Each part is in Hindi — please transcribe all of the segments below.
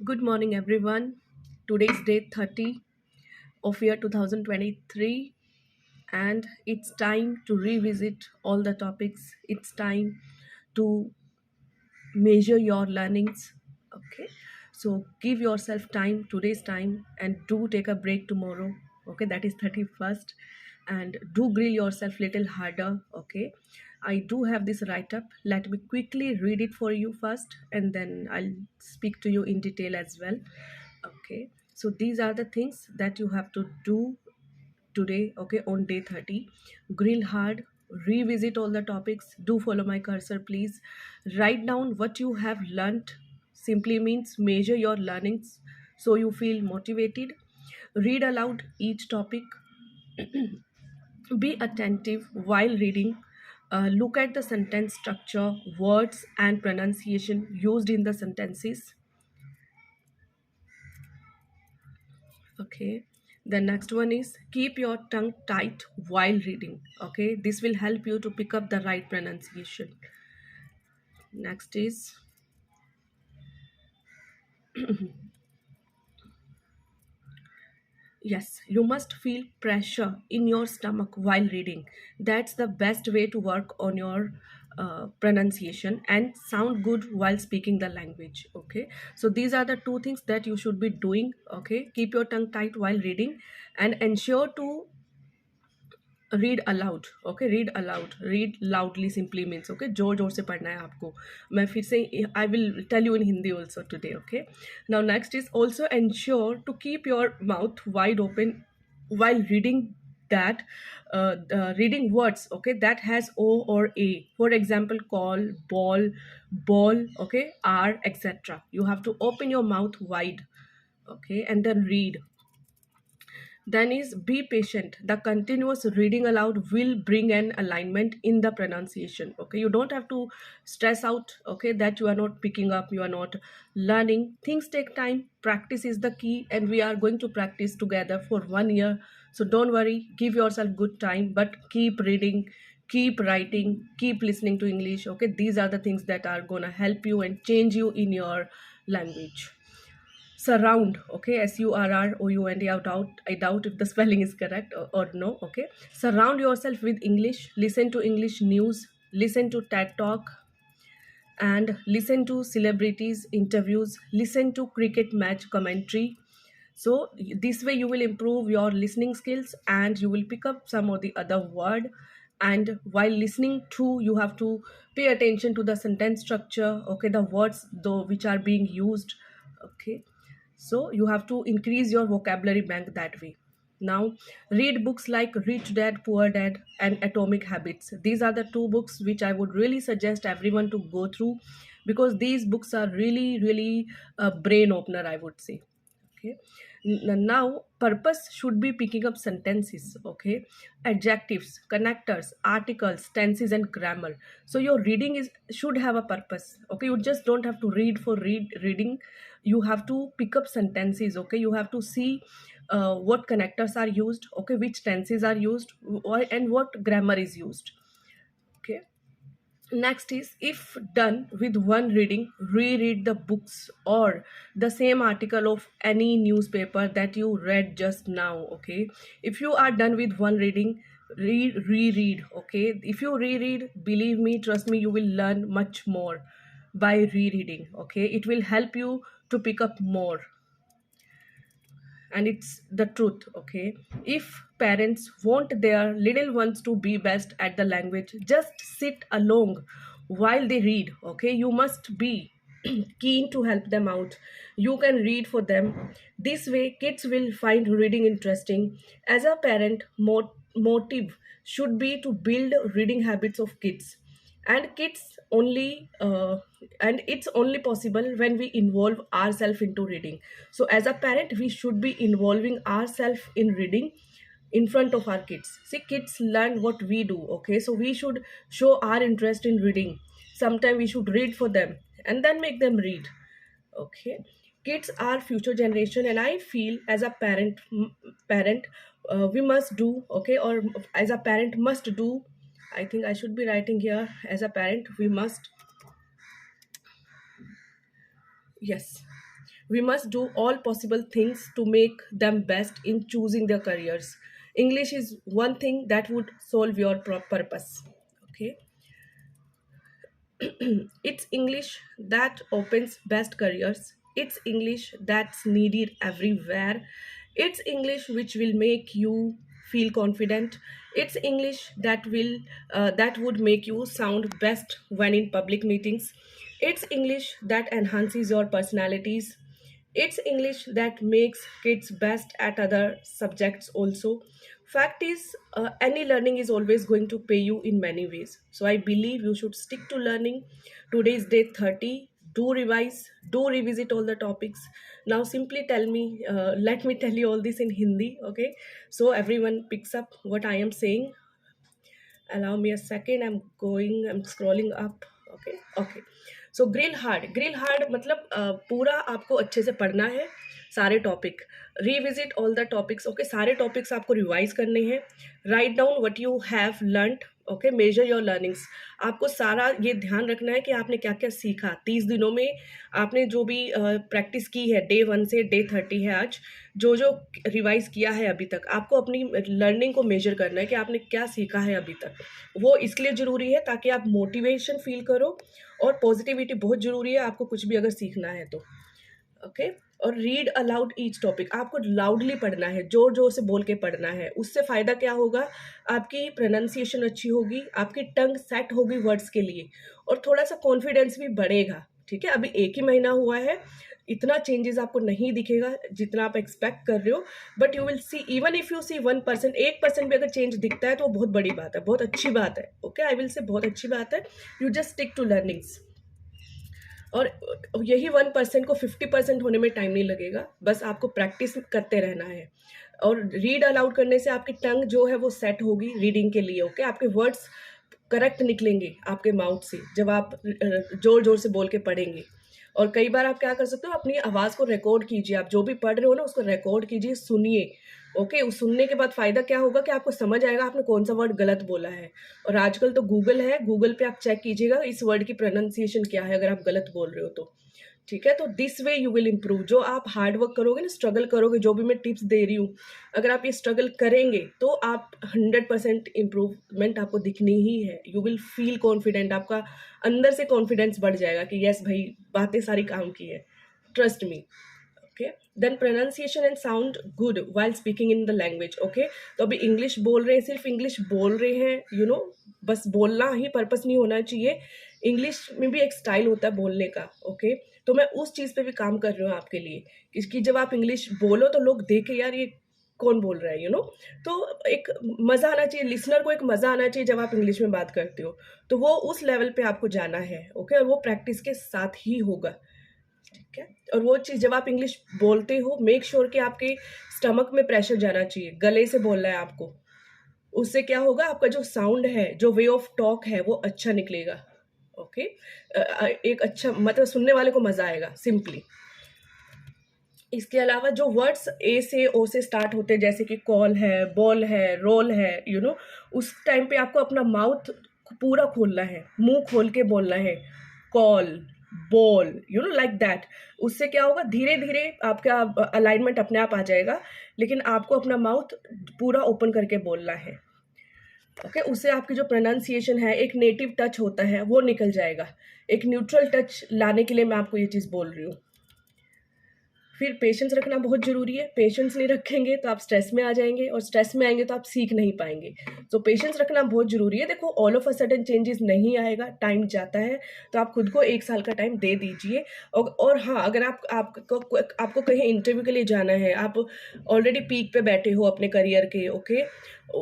Good morning, everyone. Today is day 30 of year 2023, and it's time to revisit all the topics. It's time to measure your learnings. Okay, so give yourself time, today's time, and do take a break tomorrow. Okay, that is 31st, and do grill yourself little harder. Okay, I do have this write up. Let me quickly read it for you first, and then I'll speak to you in detail as well. Okay, so these are the things that you have to do today, okay, on day 30. Grill hard, revisit all the topics. Do follow my cursor, please. Write down what you have learnt. Simply means measure your learnings so you feel motivated. Read aloud each topic. Be attentive while reading. Look at the sentence structure, words, and pronunciation used in the sentences. Okay, the next one is keep your tongue tight while reading. Okay, this will help you to pick up the right pronunciation. Next is yes, you must feel pressure in your stomach while reading. That's the best way to work on your pronunciation and sound good while speaking the language. Okay, so these are the two things that you should be doing. Okay, keep your tongue tight while reading and ensure to read aloud okay read aloud read loudly simply means okay जोर जोर से पढ़ना है आपको मैं फिर से I will tell you in Hindi also today okay now next is also ensure to keep your mouth wide open while reading that reading words okay that has o or a, for example call, ball, okay, r, etc. You have to open your mouth wide, okay, and then read. Then is be patient. The continuous reading aloud will bring an alignment in the pronunciation. Okay, you don't have to stress out, okay, that you are not picking up, you are not learning. Things take time. Practice is the key, and we are going to practice together for 1 year. So don't worry, give yourself good time, but keep reading, keep writing, keep listening to English. Okay, these are the things that are gonna help you and change you in your language. Surround, okay, surround, I doubt if the spelling is correct or no. Okay, surround yourself with English. Listen to English news, listen to TED Talk, and listen to celebrities interviews, listen to cricket match commentary. So this way you will improve your listening skills and you will pick up some of the other word. And while listening to, you have to pay attention to the sentence structure, okay, the words though which are being used. Okay, so you have to increase your vocabulary bank that way. Now, read books like Rich Dad, Poor Dad and Atomic Habits. These are the two books which I would really suggest everyone to go through, because these books are really a brain opener, I would say. Okay, now purpose should be picking up sentences, okay, adjectives, connectors, articles, tenses and grammar. So your reading is should have a purpose. Okay, you just don't have to read for reading. You have to pick up sentences. Okay, you have to see what connectors are used, okay, which tenses are used, and what grammar is used. Okay, next is, if done with one reading, reread the books or the same article of any newspaper that you read just now. Okay, if you are done with one reading, reread. Okay, if you reread, believe me, trust me, you will learn much more by rereading. Okay, it will help you to pick up more, and it's the truth. Okay, if parents want their little ones to be best at the language, just sit along while they read. Okay, you must be keen to help them out. You can read for them. This way kids will find reading interesting. As a parent, motive should be to build reading habits of kids, and kids only and it's only possible when we involve ourselves into reading. So as a parent, we should be involving ourselves in reading in front of our kids. See, kids learn what we do. Okay, so we should show our interest in reading. Sometimes we should read for them and then make them read. Okay, kids are future generation, and I feel as a parent we must do, okay, or as a parent must do. I think I should be writing here, as a parent we must, yes, We must do all possible things to make them best in choosing their careers. English is one thing that would solve your purpose. Okay. It's English that opens best careers. It's English that's needed everywhere. It's English which will make you feel confident. It's English that would make you sound best when in public meetings. It's English that enhances your personalities. It's English that makes kids best at other subjects also. Fact is, any learning is always going to pay you in many ways. So I believe you should stick to learning. Today is day 30. Do revise, do revisit all the topics. Now simply tell me, let me tell you all this in Hindi, okay? So everyone picks up what I am saying. Allow me a second. I'm scrolling up. Okay. So grill hard मतलब पूरा आपको अच्छे से पढ़ना है, सारे topic, revisit all the topics, okay, सारे टॉपिक्स आपको रिवाइज करने हैं. Write down what you have learned, okay, major your learnings. आपको सारा ये ध्यान रखना है कि आपने क्या क्या सीखा 30 दिनों में. आपने जो भी प्रैक्टिस की है डे 1 से डे 30 है आज, जो जो रिवाइज किया है अभी तक, आपको अपनी लर्निंग को मेजर करना है कि आपने क्या सीखा है अभी तक. वो इसलिए ज़रूरी है ताकि आप मोटिवेशन फील करो, और पॉजिटिविटी बहुत ज़रूरी है आपको कुछ भी अगर सीखना है तो. ओके. और रीड अलाउड ईच टॉपिक, आपको लाउडली पढ़ना है, जोर जोर से बोल के पढ़ना है. उससे फ़ायदा क्या होगा, आपकी प्रोनाउंसिएशन अच्छी होगी, आपकी टंग सेट होगी वर्ड्स के लिए, और थोड़ा सा कॉन्फिडेंस भी बढ़ेगा. ठीक है, अभी एक ही महीना हुआ है, इतना चेंजेस आपको नहीं दिखेगा जितना आप एक्सपेक्ट कर रहे हो, but you will see, even if you see 1%, 1% भी अगर चेंज दिखता है तो वो बहुत बड़ी बात है, बहुत अच्छी बात है. ओके, आई विल से बहुत अच्छी बात है. You just stick to learnings. और यही 1% को 50% होने में टाइम नहीं लगेगा, बस आपको प्रैक्टिस करते रहना है. और रीड अलाउड करने से आपकी टंग जो है वो सेट होगी रीडिंग के लिए. ओके, आपके वर्ड्स करेक्ट निकलेंगे आपके माउथ से जब आप जोर जोर से बोल के पढ़ेंगे. और कई बार आप क्या कर सकते हो, अपनी आवाज़ को रिकॉर्ड कीजिए. आप जो भी पढ़ रहे हो ना उसको रिकॉर्ड कीजिए, सुनिए. ओके, उस सुनने के बाद फ़ायदा क्या होगा कि आपको समझ आएगा आपने कौन सा वर्ड गलत बोला है. और आजकल तो गूगल है, गूगल पे आप चेक कीजिएगा इस वर्ड की प्रोनाउंसिएशन क्या है अगर आप गलत बोल रहे हो तो. ठीक है, तो this way you will improve. जो आप हार्ड वर्क करोगे ना, स्ट्रगल करोगे, जो भी मैं टिप्स दे रही हूँ, अगर आप ये स्ट्रगल करेंगे तो आप 100% इम्प्रूवमेंट आपको दिखनी ही है. यू विल फील कॉन्फिडेंट, आपका अंदर से कॉन्फिडेंस बढ़ जाएगा कि यस भाई, बातें सारी काम की है, trust me. Okay, then pronunciation and sound good while speaking in the language. Okay, तो अभी इंग्लिश बोल रहे हैं, सिर्फ इंग्लिश बोल रहे हैं, बस बोलना ही पर्पस नहीं होना चाहिए. इंग्लिश में भी एक स्टाइल होता है बोलने का. ओके, तो मैं उस चीज़ पे भी काम कर रही हूँ आपके लिए, कि जब आप इंग्लिश बोलो तो लोग देखें यार ये कौन बोल रहा है. तो एक मज़ा आना चाहिए, लिसनर को एक मज़ा आना चाहिए जब आप इंग्लिश में बात करते हो. तो वो उस लेवल पे आपको जाना है. ओके, और वो प्रैक्टिस के साथ ही होगा. ठीक है, और वो चीज़ जब आप इंग्लिश बोलते हो, मेक श्योर कि आपके स्टमक में प्रेशर जाना चाहिए, गले से बोलना है आपको. उससे क्या होगा, आपका जो साउंड है, जो वे ऑफ टॉक है, वो अच्छा निकलेगा. ओके, एक अच्छा मतलब सुनने वाले को मज़ा आएगा सिंपली. इसके अलावा जो वर्ड्स ए से ओ से स्टार्ट होते हैं, जैसे कि कॉल है, बॉल है, रोल है, उस टाइम पे आपको अपना माउथ पूरा खोलना है, मुंह खोल के बोलना है. Call, ball, like that. उससे क्या होगा, धीरे धीरे आपका अलाइनमेंट अपने आप आ जाएगा, लेकिन आपको अपना माउथ पूरा ओपन करके बोलना है. ओके, उससे आपकी जो प्रोनाउंसिएशन है, एक नेटिव टच होता है, वो निकल जाएगा. एक न्यूट्रल टच लाने के लिए मैं आपको ये चीज़ बोल रही हूँ. फिर पेशेंस रखना बहुत ज़रूरी है. पेशेंस नहीं रखेंगे तो आप स्ट्रेस में आ जाएंगे, और स्ट्रेस में आएंगे तो आप सीख नहीं पाएंगे. तो पेशेंस रखना बहुत ज़रूरी है. देखो, all of a sudden changes नहीं आएगा, टाइम जाता है, तो आप खुद को 1 साल का टाइम दे दीजिए. और हाँ, अगर आपको कहीं इंटरव्यू के लिए जाना है, आप ऑलरेडी पीक पे बैठे हो अपने करियर के, ओके,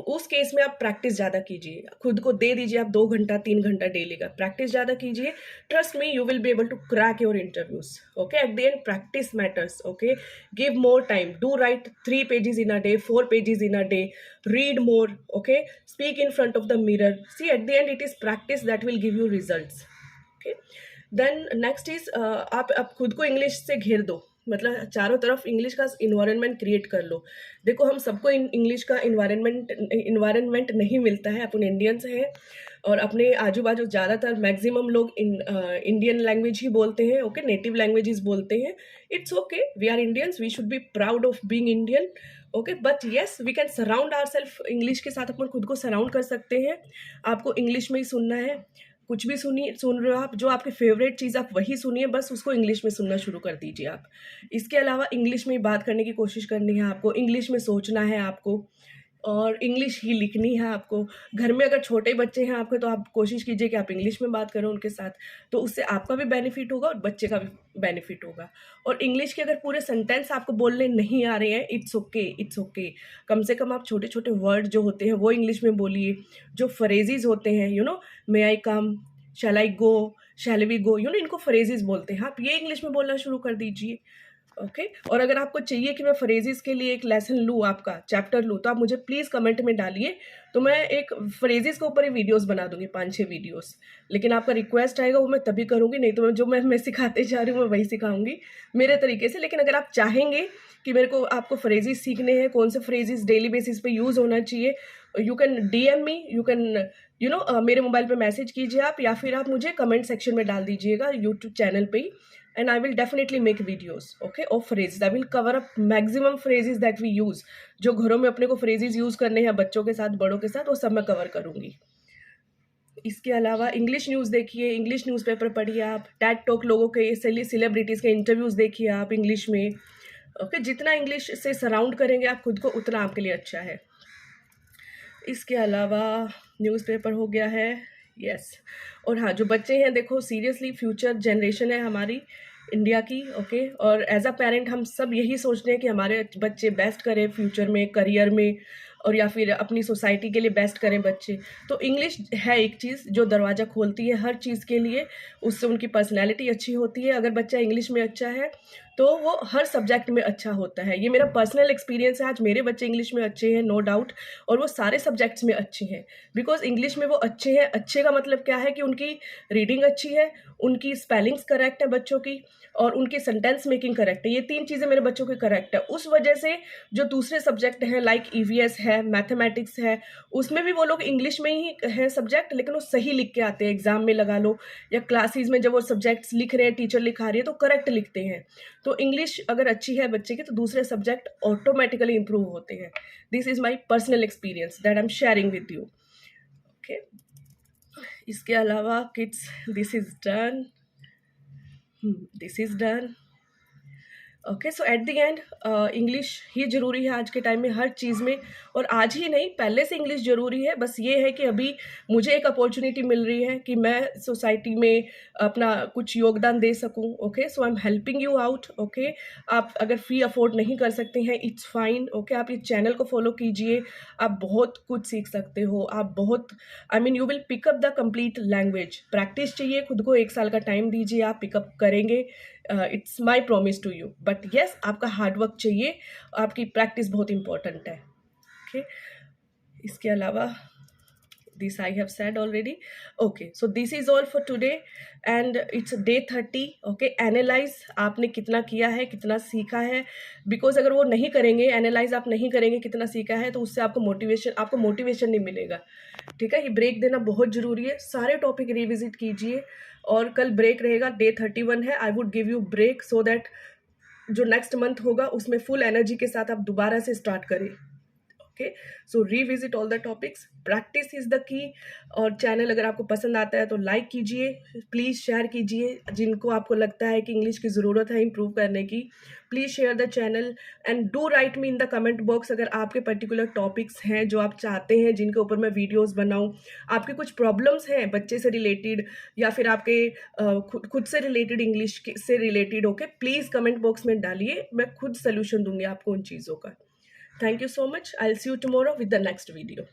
उस केस में आप प्रैक्टिस ज़्यादा कीजिए. खुद को दे दीजिए आप 2 घंटा 3 घंटा डेली का प्रैक्टिस ज़्यादा कीजिए. Trust me, you will be able to crack your interviews. Okay, at the end practice matters. Okay, give more time, do write 3 pages in a day, 4 pages in a day, read more. Okay, speak in front of the mirror. See, at the end it is practice that will give you results. Okay, then next is आप खुद को इंग्लिश से घेर दो, मतलब चारों तरफ इंग्लिश का इन्वायरमेंट क्रिएट कर लो. देखो, हम सबको इंग्लिश का इन्वायरमेंट नहीं मिलता है, अपन इंडियंस हैं, और अपने आजू बाजू ज़्यादातर मैक्सिमम लोग इंडियन लैंग्वेज ही बोलते हैं, ओके, नेटिव लैंग्वेजेस बोलते हैं. It's okay, we are Indians, we should be proud of being Indian. Okay, but yes, we can surround our self English के साथ, अपन खुद को सराउंड कर सकते हैं. आपको इंग्लिश में ही सुनना है, कुछ भी सुन रहे हो आप, जो आपकी फेवरेट चीज़ आप वही सुनिए, बस उसको इंग्लिश में सुनना शुरू कर दीजिए आप. इसके अलावा इंग्लिश में ही बात करने की कोशिश करनी है आपको, इंग्लिश में सोचना है आपको, और इंग्लिश ही लिखनी है आपको. घर में अगर छोटे बच्चे हैं आपके, तो आप कोशिश कीजिए कि आप इंग्लिश में बात करो उनके साथ, तो उससे आपका भी बेनिफिट होगा और बच्चे का भी बेनिफिट होगा. और इंग्लिश के अगर पूरे सेंटेंस आपको बोलने नहीं आ रहे हैं, इट्स ओके, इट्स ओके. कम से कम आप छोटे छोटे वर्ड जो होते हैं वो इंग्लिश में बोलिए. जो फ्रेजेस होते हैं, मे आई कम, शैल आई गो, शैल वी गो, इनको फ्रेजेस बोलते हैं. आप ये इंग्लिश में बोलना शुरू कर दीजिए. ओके, और अगर आपको चाहिए कि मैं फ्रेजेस के लिए एक लेसन लूँ, आपका चैप्टर लूँ, तो आप मुझे प्लीज़ कमेंट में डालिए, तो मैं एक फ्रेजेस के ऊपर ही वीडियोस बना दूंगी, 5-6 वीडियोस. लेकिन आपका रिक्वेस्ट आएगा वो मैं तभी करूँगी, नहीं तो मैं सिखाते जा रही हूँ मैं वही सिखाऊंगी मेरे तरीके से. लेकिन अगर आप चाहेंगे कि मेरे को आपको फ्रेजेस सीखने हैं, कौन से फ्रेजेस डेली बेसिस पे यूज़ होना चाहिए, you can DM me, you can मेरे मोबाइल पे मैसेज कीजिए आप, या फिर आप मुझे कमेंट सेक्शन में डाल दीजिएगा यूट्यूब चैनल पे ही. And I will definitely make videos, okay, of phrases. I will cover up maximum phrases that we use. जो घरों में अपने को phrases use करने हैं बच्चों के साथ, बड़ों के साथ, वो सब मैं कवर करूँगी. इसके अलावा इंग्लिश न्यूज़ देखिए, इंग्लिश न्यूज़पेपर पढ़िए आप, टैट टॉक लोगों के, सेलिब्रिटीज़ के इंटरव्यूज़ देखिए आप इंग्लिश में. ओके, जितना इंग्लिश से सराउंड करेंगे आप खुद को, उतना आपके लिए अच्छा है. इसके अलावा न्यूज़पेपर हो गया है, यस. और हाँ, जो बच्चे हैं, देखो सीरियसली फ्यूचर जनरेशन है हमारी इंडिया की, ओके. और एज अ पेरेंट हम सब यही सोचते हैं कि हमारे बच्चे बेस्ट करें फ्यूचर में, करियर में, और या फिर अपनी सोसाइटी के लिए बेस्ट करें बच्चे. तो इंग्लिश है एक चीज़ जो दरवाज़ा खोलती है हर चीज़ के लिए. उससे उनकी पर्सनैलिटी अच्छी होती है. अगर बच्चा इंग्लिश में अच्छा है तो वो हर सब्जेक्ट में अच्छा होता है. ये मेरा पर्सनल एक्सपीरियंस है. आज मेरे बच्चे इंग्लिश में अच्छे हैं, नो डाउट, और वो सारे सब्जेक्ट्स में अच्छे हैं. बिकॉज इंग्लिश में वो अच्छे हैं. अच्छे का मतलब क्या है कि उनकी रीडिंग अच्छी है, उनकी स्पेलिंग्स करेक्ट है बच्चों की, और उनकी सेंटेंस मेकिंग करेक्ट है. ये 3 चीज़ें मेरे बच्चों की करेक्ट है. उस वजह से जो दूसरे सब्जेक्ट हैं लाइक EVS है, मैथमेटिक्स है, उसमें भी वो लोग इंग्लिश में ही है सब्जेक्ट, लेकिन वो सही लिख के आते हैं. एग्जाम में लगा लो या क्लासेस में जब वो सब्जेक्ट्स लिख रहे हैं, टीचर लिखा रही है, तो करेक्ट लिखते हैं. तो इंग्लिश अगर अच्छी है बच्चे की, तो दूसरे सब्जेक्ट ऑटोमेटिकली इंप्रूव होते हैं. This is my personal experience that I am sharing with you. Okay, इसके अलावा kids, this is done, this is done. Okay, so at the end English ही ज़रूरी है आज के टाइम में हर चीज़ में. और आज ही नहीं, पहले से इंग्लिश ज़रूरी है. बस ये है कि अभी मुझे एक अपॉर्चुनिटी मिल रही है कि मैं सोसाइटी में अपना कुछ योगदान दे सकूं. Okay, so I am helping you out. Okay, आप अगर फ़ी अफोर्ड नहीं कर सकते हैं, इट्स फाइन. ओके, आप इस चैनल को फॉलो कीजिए. आप बहुत कुछ सीख सकते हो. आप बहुत, I mean, you will pick up the complete language. Practice चाहिए, खुद को 1 साल का टाइम दीजिए, आप पिकअप करेंगे. It's my promise to you. But yes, आपका हार्डवर्क चाहिए, आपकी प्रैक्टिस बहुत इंपॉर्टेंट है. ओके, इसके अलावा this I have said already. Okay, so this is all for today and it's day 30. Okay, analyze आपने कितना किया है, कितना सीखा है. बिकॉज अगर वो नहीं करेंगे, एनालाइज आप नहीं करेंगे कितना सीखा है, तो उससे आपको मोटिवेशन नहीं मिलेगा. ठीक है, ये ब्रेक देना बहुत ज़रूरी है. सारे टॉपिक रिविजिट कीजिए, और कल ब्रेक रहेगा, डे 31 है. I would give you break so that जो नेक्स्ट मंथ होगा उसमें फुल एनर्जी के साथ आप दोबारा से स्टार्ट करें. Okay, so revisit all the topics. Practice is the key. और चैनल अगर आपको पसंद आता है तो लाइक कीजिए, प्लीज़ शेयर कीजिए. जिनको आपको लगता है कि इंग्लिश की ज़रूरत है इंप्रूव करने की, please share the channel. And do right me in the comment box अगर आपके पर्टिकुलर टॉपिक्स हैं जो आप चाहते हैं जिनके ऊपर मैं वीडियोस बनाऊं. आपके कुछ प्रॉब्लम्स हैं बच्चे से रिलेटेड, या फिर आपके खुद से रिलेटेड, इंग्लिश से related. Okay, please comment box में डालिए, मैं खुद सोल्यूशन दूंगी आपको उन चीज़ों का. Thank you so much. I'll see you tomorrow with the next video.